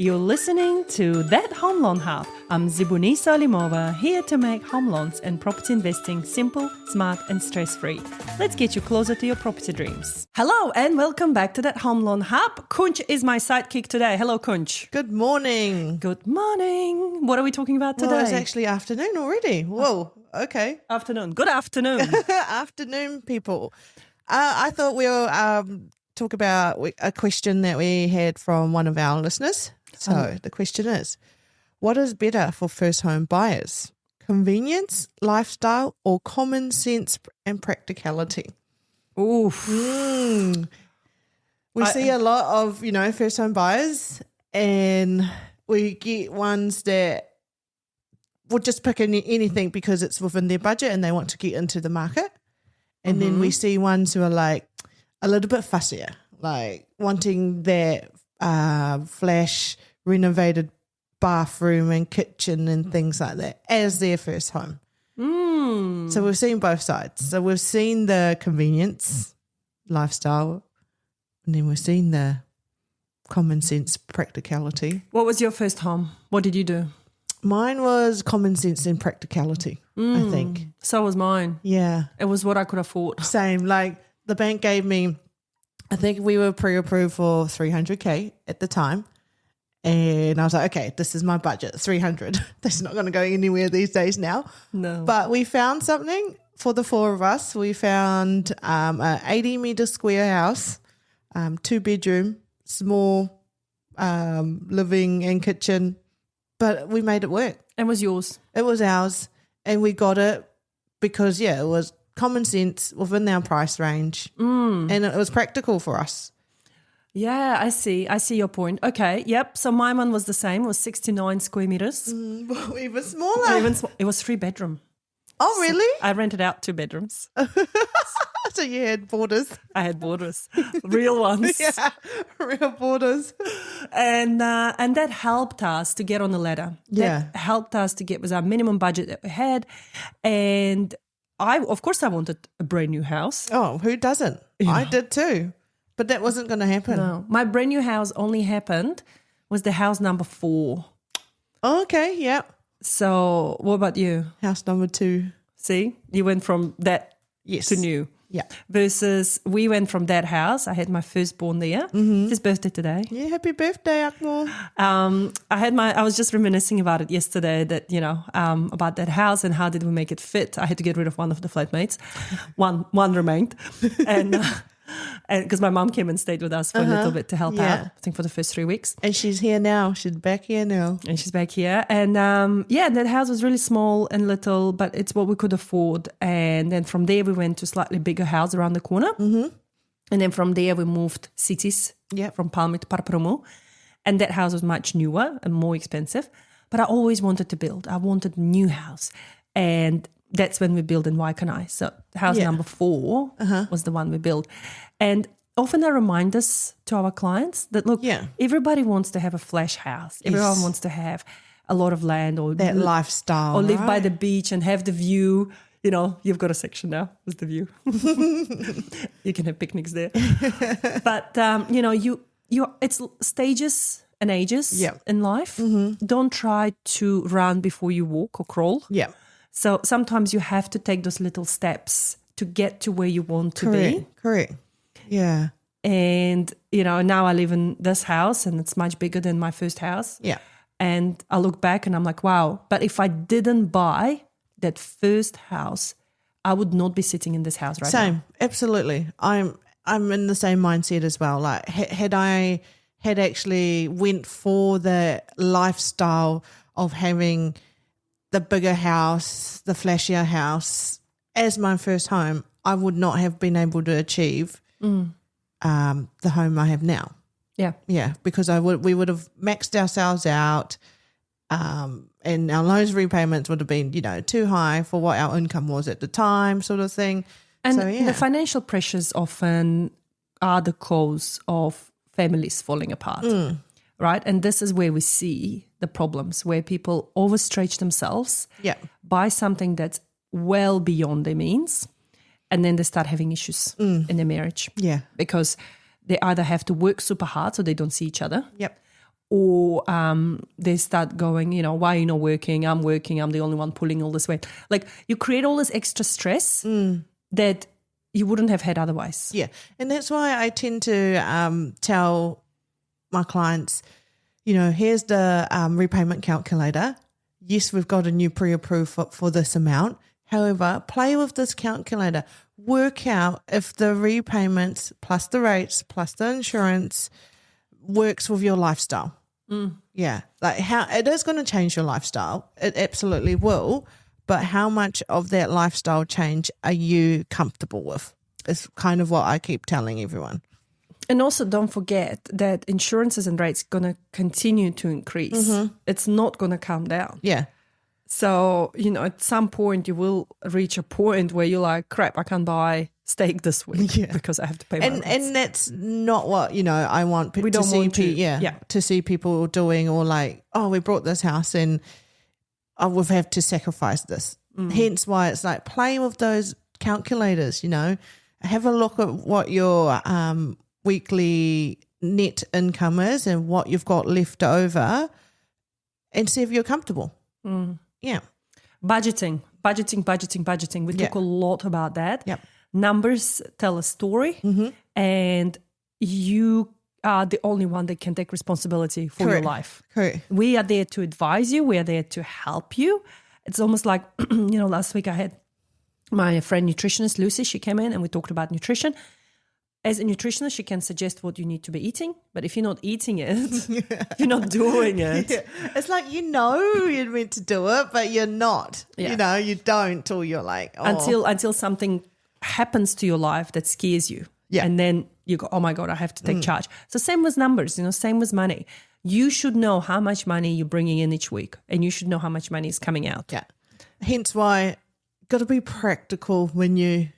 You're listening to That Home Loan Hub. I'm Zibuni Salimova, here to make home loans and property investing simple, smart and stress-free. Let's get you closer to your property dreams. Hello and welcome back to That Home Loan Hub. Kunch is my sidekick today. Hello, Kunch. Good morning. Good morning. What are we talking about today? Well, it's actually afternoon already. Whoa, okay. Afternoon. Good afternoon. Afternoon, people. I thought we'll talk about a question that we had from one of our listeners. So the question is, what is better for first home buyers? Convenience, lifestyle, or common sense and practicality? Oof. We see a lot of, first home buyers, and we get ones that will just pick anything because it's within their budget and they want to get into the market. And then we see ones who are like a little bit fussier, like wanting that flash renovated bathroom and kitchen and things like that as their first home. So we've seen both sides. So we've seen the convenience, lifestyle, and then we've seen the common sense, practicality. What was your first home? What did you do? Mine was common sense and practicality, I think. So was mine. Yeah. It was what I could afford. Same. Like the bank gave me, I think we were pre-approved for 300K at the time. And I was like, okay, this is my budget, 300. That's not going to go anywhere these days now. No. But we found something for the four of us. We found an 80-meter square house, 2-bedroom, small living and kitchen, but we made it work. It was yours. It was ours, and we got it because, it was common sense within our price range, and it was practical for us. Yeah, I see your point. Okay, yep. So my one was the same. It was 69 square meters. Even smaller. It was 3-bedroom. Oh, really? I rented out 2 bedrooms. So you had borders. I had borders, real ones. Yeah, real borders. And that helped us to get on the ladder. Yeah. That helped us to get with our minimum budget that we had. And I wanted a brand new house. Oh, who doesn't? I did too. But that wasn't going to happen. No, my brand new house only happened was the house number 4. Oh, okay, yeah. So what about you? House number 2. See, you went from that to new. Yeah. Versus we went from that house. I had my firstborn there. It's his birthday today. Yeah, happy birthday, Akmal. I was just reminiscing about it yesterday that, about that house and how did we make it fit. I had to get rid of one of the flatmates. One remained. And because my mom came and stayed with us for a little bit to help out, I think for the first 3 weeks. And she's here now. She's back here now. And she's back here. And that house was really small and little, but it's what we could afford. And then from there, we went to a slightly bigger house around the corner. And then from there, we moved cities from Palmy to Paraparaumu. And that house was much newer and more expensive. But I always wanted to build. I wanted a new house. And that's when we built in Waikanai. So house number 4 was the one we built. And often I remind us to our clients that, look, everybody wants to have a flash house. Everyone wants to have a lot of land or that lifestyle. Or live by the beach and have the view. You've got a section now with the view. You can have picnics there. But, it's stages and ages in life. Don't try to run before you walk or crawl. Yeah. So sometimes you have to take those little steps to get to where you want to be. Correct. Yeah. And, now I live in this house and it's much bigger than my first house. Yeah. And I look back and I'm like, wow. But if I didn't buy that first house, I would not be sitting in this house right now. Same. Absolutely. I'm in the same mindset as well. Like had I actually went for the lifestyle of having the bigger house, the flashier house as my first home, I would not have been able to achieve the home I have now. Yeah. Yeah, because we would have maxed ourselves out and our loans repayments would have been, too high for what our income was at the time, sort of thing. And the financial pressures often are the cause of families falling apart. Right? And this is where we see the problems, where people overstretch themselves, buy something that's well beyond their means, and then they start having issues in their marriage. Yeah. Because they either have to work super hard so they don't see each other, or they start going, why are you not working? I'm working. I'm the only one pulling all this weight. Like you create all this extra stress that you wouldn't have had otherwise. Yeah. And that's why I tend to tell my clients, here's the repayment calculator. Yes, we've got a new pre-approved for this amount. However, play with this calculator. Work out if the repayments plus the rates plus the insurance works with your lifestyle. Yeah. Like how it is going to change your lifestyle. It absolutely will. But how much of that lifestyle change are you comfortable with? Is kind of what I keep telling everyone. And also don't forget that insurances and rates are going to continue to increase. It's not going to come down. Yeah. So, at some point you will reach a point where you're like, crap, I can't buy steak this week because I have to pay my rates. And that's not what, I want We to don't see want to, to see people doing, or like, oh, we bought this house and we've had to sacrifice this. Hence why it's like play with those calculators, have a look at what your weekly net income is and what you've got left over and see if you're comfortable. Yeah. Budgeting. We talk a lot about that. Yep. Numbers tell a story and you are the only one that can take responsibility for your life. Correct. We are there to advise you. We are there to help you. It's almost like, last week I had my friend nutritionist, Lucy, she came in and we talked about nutrition. As a nutritionist, she can suggest what you need to be eating, but if you're not eating it, you're not doing it. Yeah. It's like, you're meant to do it, but you're not. Yeah. You don't, or you're like, oh. Until something happens to your life that scares you. Yeah. And then you go, oh my God, I have to take charge. So same with numbers, same with money. You should know how much money you're bringing in each week and you should know how much money is coming out. Yeah. Hence why got to be practical when you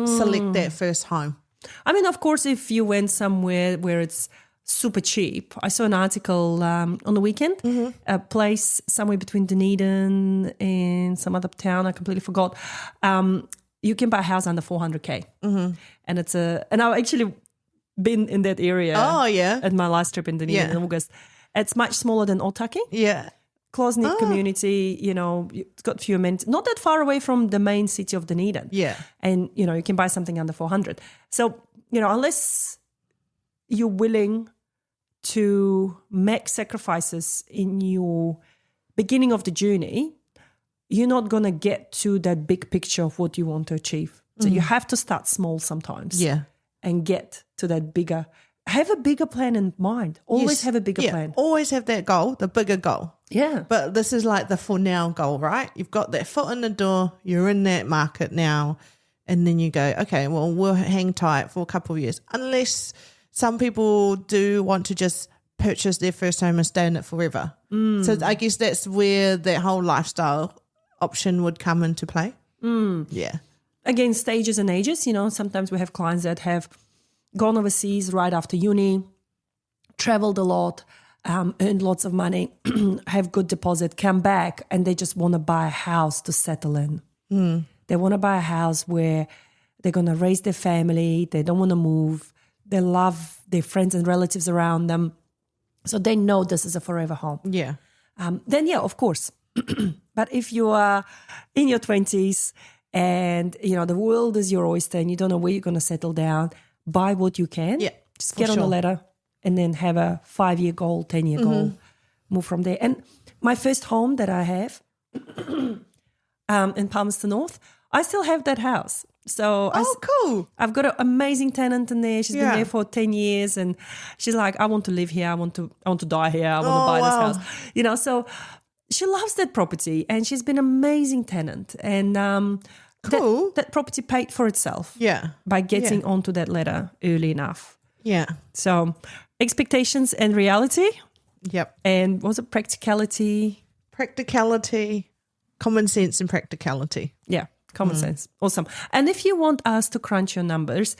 select that first home. I mean, of course, if you went somewhere where it's super cheap. I saw an article on the weekend, a place somewhere between Dunedin and some other town, I completely forgot. You can buy a house under 400K. And and I've actually been in that area. Oh, yeah. At my last trip in Dunedin in August. It's much smaller than Otaki. Yeah. Close-knit community, it's got few amenities, not that far away from the main city of Dunedin. Yeah. And, you can buy something under 400. So, unless you're willing to make sacrifices in your beginning of the journey, you're not going to get to that big picture of what you want to achieve. So you have to start small sometimes. Yeah. And get to that bigger, have a bigger plan in mind. Always have a bigger plan. Always have that goal, the bigger goal. Yeah. But this is like the for now goal, right? You've got that foot in the door, you're in that market now, and then you go, okay, well, we'll hang tight for a couple of years. Unless some people do want to just purchase their first home and stay in it forever. So I guess that's where that whole lifestyle option would come into play. Yeah. Again, stages and ages, sometimes we have clients that have gone overseas right after uni, traveled a lot, earned lots of money, have good deposit, come back, and they just want to buy a house to settle in. They want to buy a house where they're going to raise their family. They don't want to move. They love their friends and relatives around them. So they know this is a forever home. Yeah. Then, of course. But if you are in your 20s and, the world is your oyster and you don't know where you're going to settle down, buy what you can. Yeah, just get on the ladder and then have a 5-year goal, 10-year goal, move from there. And my first home that I have in Palmerston North, I still have that house. So cool. I've got an amazing tenant in there. She's been there for 10 years and she's like, I want to live here. I want to die here. I want to buy this house. So she loves that property and she's been an amazing tenant. And cool. That property paid for itself. Yeah. By getting onto that ladder early enough. Yeah. So expectations and reality. Yep. And what was it practicality? Practicality, common sense and practicality. Yeah, common sense. Awesome. And if you want us to crunch your numbers,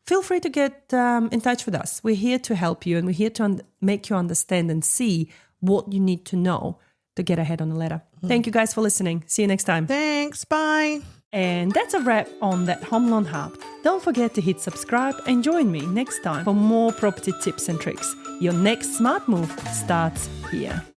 feel free to get in touch with us. We're here to help you and we're here to make you understand and see what you need to know to get ahead on the ladder. Thank you guys for listening. See you next time. Thanks. Bye. And that's a wrap on that Home Loan Hub. Don't forget to hit subscribe and join me next time for more property tips and tricks. Your next smart move starts here.